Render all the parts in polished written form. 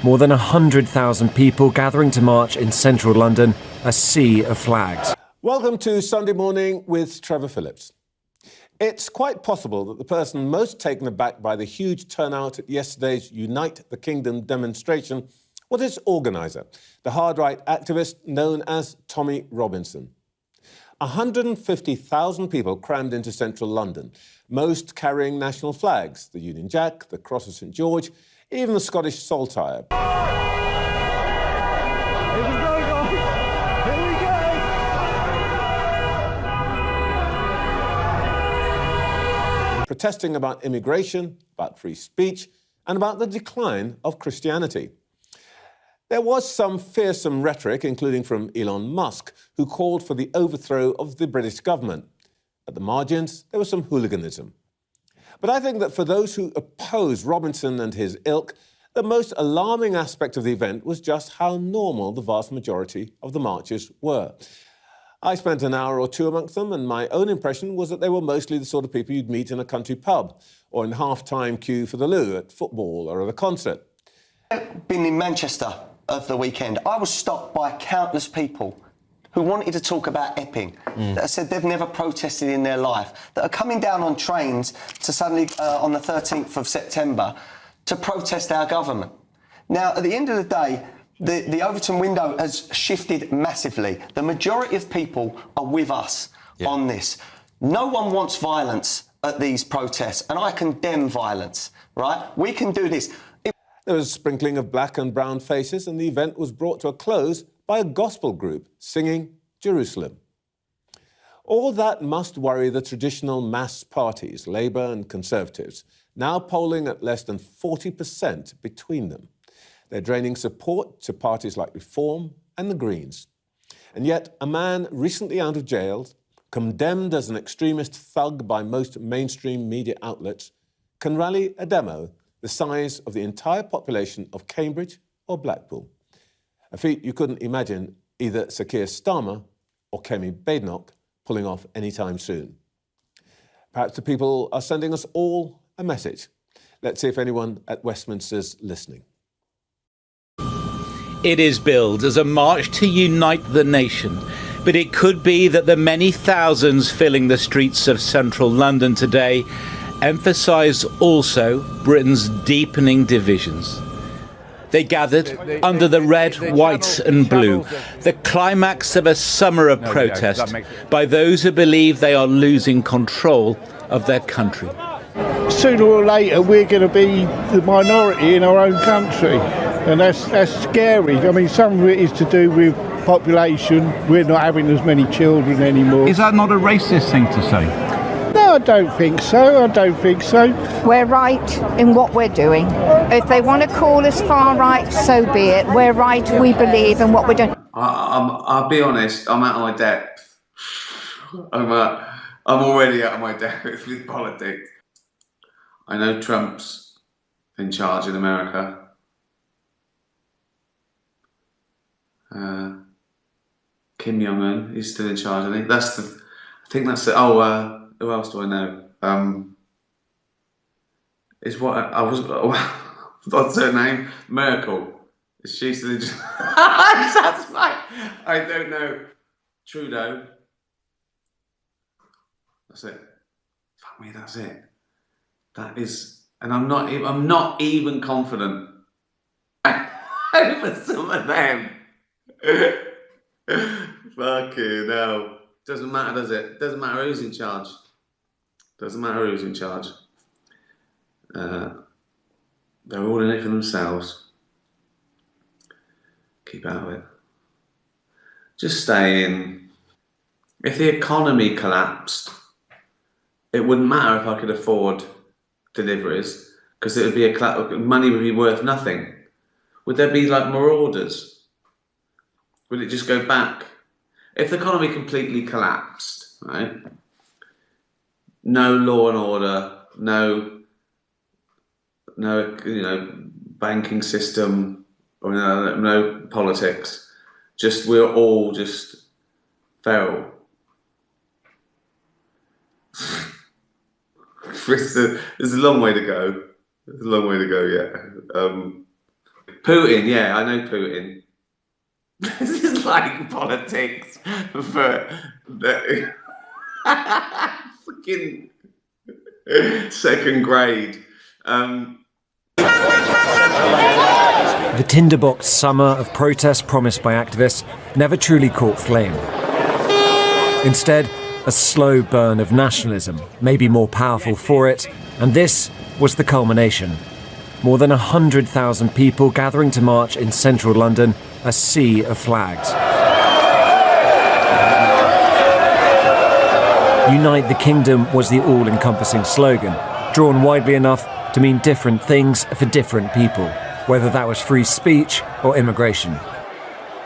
More than 100,000 people gathering to march in central London, a sea of flags. Welcome to Sunday Morning with Trevor Phillips. It's quite possible that the person most taken aback by the huge turnout at yesterday's Unite the Kingdom demonstration was its organiser, the hard-right activist known as Tommy Robinson. 150,000 people crammed into central London, most carrying national flags, the Union Jack, the Cross of St George, even the Scottish saltire. Protesting about immigration, about free speech, and about the decline of Christianity. There was some fearsome rhetoric, including from Elon Musk, who called for the overthrow of the British government. At the margins, there was some hooliganism. But I think that for those who oppose Robinson and his ilk, the most alarming aspect of the event was just how normal the vast majority of the marchers were. I spent an hour or two amongst them, and my own impression was that they were mostly the sort of people you'd meet in a country pub or in half-time queue for the loo at football or at a concert. Been in Manchester of the weekend. I was stopped by countless people who wanted to talk about Epping, that said they've never protested in their life, that are coming down on trains to suddenly, on the 13th of September, to protest our government. Now, at the end of the day, the Overton window has shifted massively. The majority of people are with us on this. No one wants violence at these protests, and I condemn violence, right? We can do this. There was a sprinkling of black and brown faces, and the event was brought to a close by a gospel group singing Jerusalem. All that must worry the traditional mass parties, Labour and Conservatives, now polling at less than 40% between them. They're draining support to parties like Reform and the Greens. And yet, a man recently out of jail, condemned as an extremist thug by most mainstream media outlets, can rally a demo the size of the entire population of Cambridge or Blackpool. A feat you couldn't imagine either Sir Kier Starmer or Kemi Badenoch pulling off anytime soon. Perhaps the people are sending us all a message. Let's see if anyone at Westminster's listening. It is billed as a march to unite the nation, but it could be that the many thousands filling the streets of central London today emphasise also Britain's deepening divisions. They gathered under the red, white and blue, the climax of a summer of protest by those who believe they are losing control of their country. Sooner or later we're going to be the minority in our own country, and that's scary. I mean, some of it is to do with population. We're not having as many children anymore. Is that not a racist thing to say? No, I don't think so. We're right in what we're doing. If they want to call us far right, so be it. We're right, we believe in what we're doing. I'll be honest, I'm out of my depth. I'm already out of my depth with politics. I know Trump's in charge in America. Kim Jong-un is still in charge, I think. Who else do I know? What's her name? Merkel. Is she still in charge? That's right. I don't know. Trudeau. That's it. Fuck me, that's it. That is, and I'm not even confident over some of them. Fucking hell. Doesn't matter, does it? Doesn't matter who's in charge. They're all in it for themselves. Keep out of it. Just stay in. If the economy collapsed, it wouldn't matter if I could afford deliveries, because it would be money would be worth nothing. Would there be like marauders? Would it just go back? If the economy completely collapsed, right? No law and order, no banking system, or no politics. We're all just feral. There's a long way to go. There's a long way to go yet. Putin, yeah, I know Putin. This is like politics for the freaking second grade. The tinderbox summer of protests promised by activists never truly caught flame. Instead, a slow burn of nationalism, maybe more powerful for it, and this was the culmination. More than 100,000 people gathering to march in central London, a sea of flags. Unite the Kingdom was the all-encompassing slogan, drawn widely enough to mean different things for different people, whether that was free speech or immigration.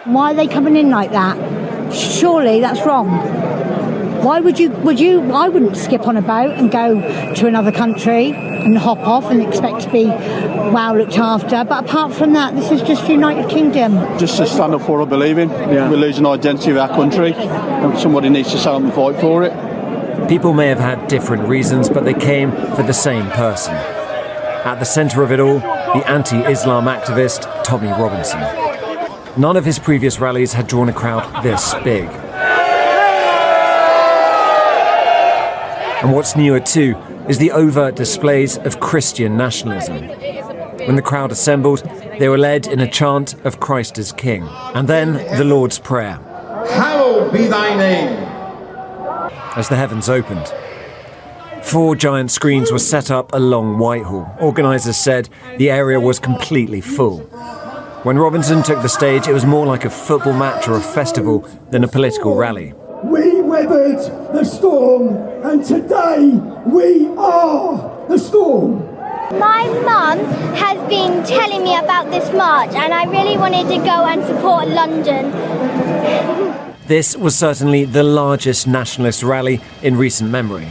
Why are they coming in like that? Surely that's wrong. Why would you, I wouldn't skip on a boat and go to another country and hop off and expect to be well looked after. But apart from that, this is just United Kingdom. Just to stand up for what I believe in. Yeah. We lose an identity of our country and somebody needs to stand up and fight for it. People may have had different reasons, but they came for the same person. At the centre of it all, the anti-Islam activist Tommy Robinson. None of his previous rallies had drawn a crowd this big. And what's newer too is the overt displays of Christian nationalism. When the crowd assembled, they were led in a chant of Christ as King, and then the Lord's Prayer. Hallowed be thy name. As the heavens opened. 4 giant screens were set up along Whitehall. Organisers said the area was completely full. When Robinson took the stage, it was more like a football match or a festival than a political rally. We weathered the storm, and today we are the storm. My mum has been telling me about this march, and I really wanted to go and support London. This was certainly the largest nationalist rally in recent memory.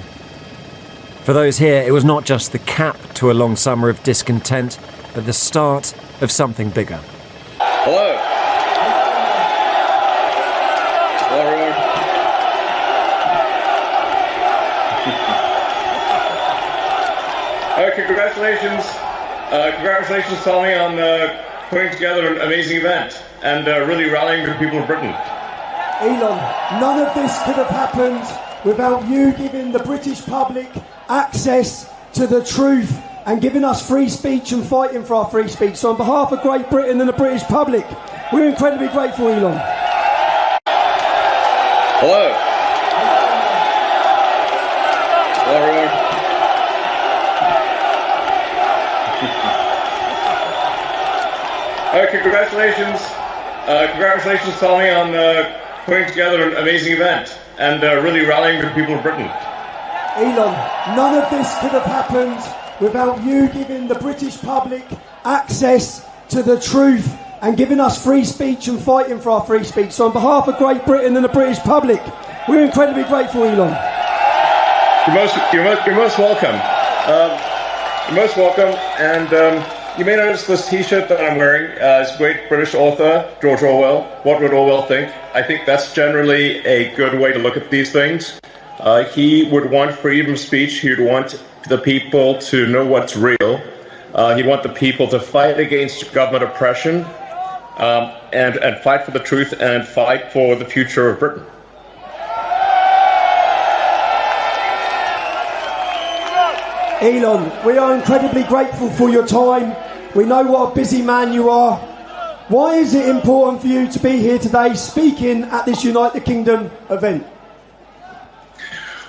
For those here, it was not just the cap to a long summer of discontent, but the start of something bigger. Hello. Hello, everyone. Okay, congratulations. Congratulations, Tommy, on putting together an amazing event and really rallying the people of Britain. Elon, none of this could have happened without you giving the British public access to the truth and giving us free speech and fighting for our free speech. So on behalf of Great Britain and the British public, we're incredibly grateful, Elon. Hello. Hello, everyone. Okay, congratulations. Congratulations, Tommy, on putting together an amazing event and really rallying the people of Britain. Elon, none of this could have happened without you giving the British public access to the truth and giving us free speech and fighting for our free speech. So on behalf of Great Britain and the British public, we're incredibly grateful, Elon. You're most welcome. You're most welcome, and you may notice this T-shirt that I'm wearing is great British author George Orwell. What would Orwell think? I think that's generally a good way to look at these things. He would want freedom of speech. He would want the people to know what's real. He'd want the people to fight against government oppression and fight for the truth and fight for the future of Britain. Elon, we are incredibly grateful for your time. We know what a busy man you are. Why is it important for you to be here today speaking at this Unite the Kingdom event?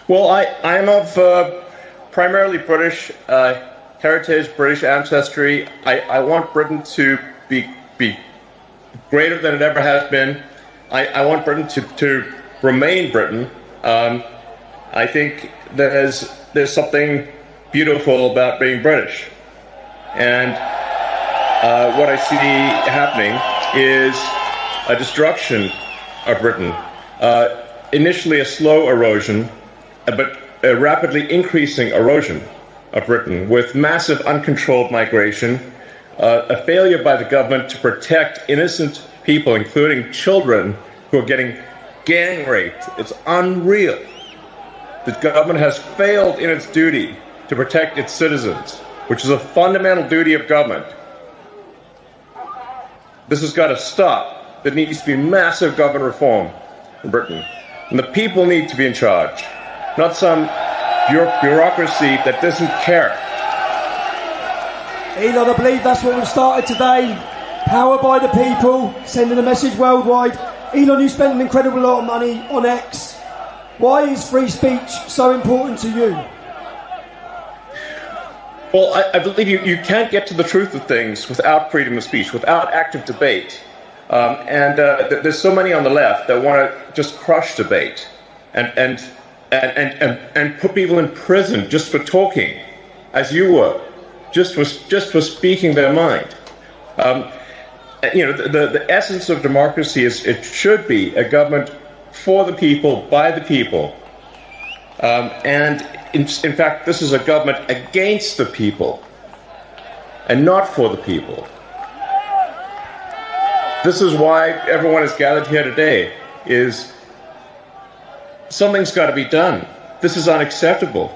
Well, I'm of primarily British heritage, British ancestry. I want Britain to be greater than it ever has been. I want Britain to remain Britain. I think there's something beautiful about being British. And what I see happening is a destruction of Britain. Initially a slow erosion, but a rapidly increasing erosion of Britain with massive uncontrolled migration, a failure by the government to protect innocent people, including children who are getting gang raped. It's unreal. The government has failed in its duty to protect its citizens, which is a fundamental duty of government. This has got to stop. There needs to be massive government reform in Britain. And the people need to be in charge, not some bureaucracy that doesn't care. Elon, I believe that's what we've started today. Power by the people, sending a message worldwide. Elon, you spent an incredible lot of money on X. Why is free speech so important to you? Well, I believe you can't get to the truth of things without freedom of speech, without active debate. There's so many on the left that want to just crush debate and put people in prison just for talking, as you were, just for speaking their mind. The essence of democracy is it should be a government for the people, by the people. In fact, this is a government against the people and not for the people. This is why everyone is gathered here today, is something's got to be done. This is unacceptable.